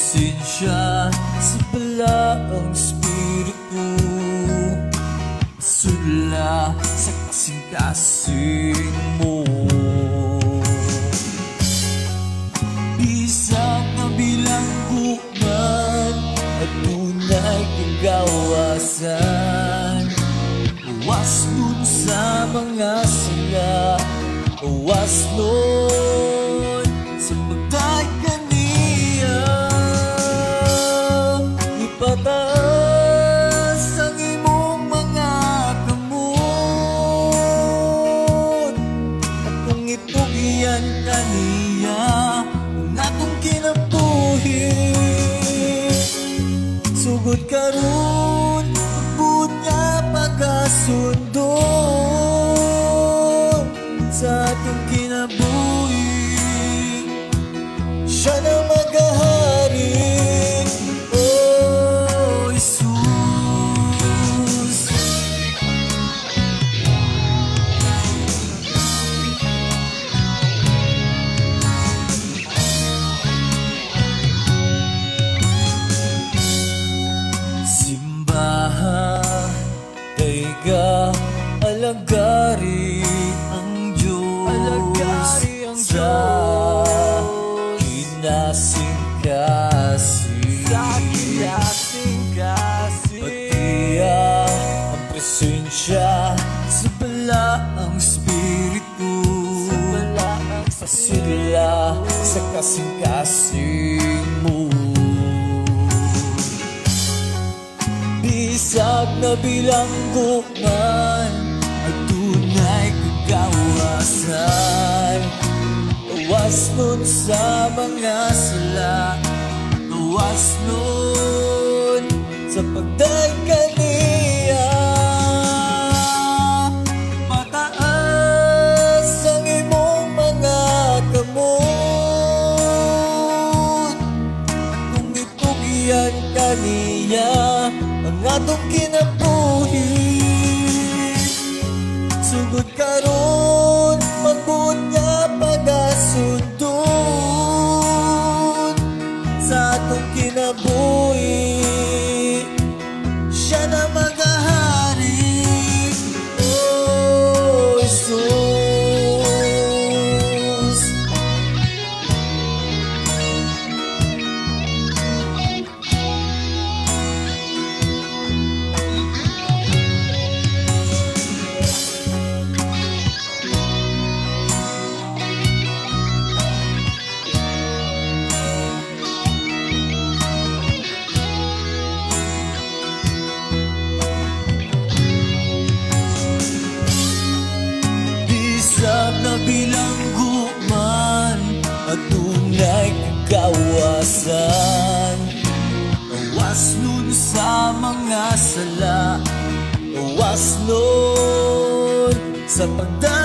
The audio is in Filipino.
presensya sa balaang spiritu, sula sa kasing-kasing mo. Bisag na bilangguan at tunay kagawasan, uwas nun sa mga sala, uwas nun sa pagday kaniya. Ipataas ang imong mga kamot at kung itugian kaniya ang atong kinabuhi. Sugod karon pagbuot nga pagasundo sa atong kinabuhi. Siya na maghahari, oh Jesus. Simbahan, taiga, alagari ang Diyos sa kinasing-kasing. Patiya ang presensya sa balaang spiritu, pasula sa kasing-kasing mo. Bisag na bilangguan at tunay kagawasan, uwas nun sa mga sala, uwas nun sa pagday kaniya. Mataas ang imong mga kamot at kung itugian kaniya ang atong kinabuhi. Sugod karon magbuot nga pagasundon sa atong kinabuhi. Siya na maghahari, oh Jesus. Bisag na bilangguan at tunay kagawasan, uwas nun sa mga sala, uwas nun sa pagday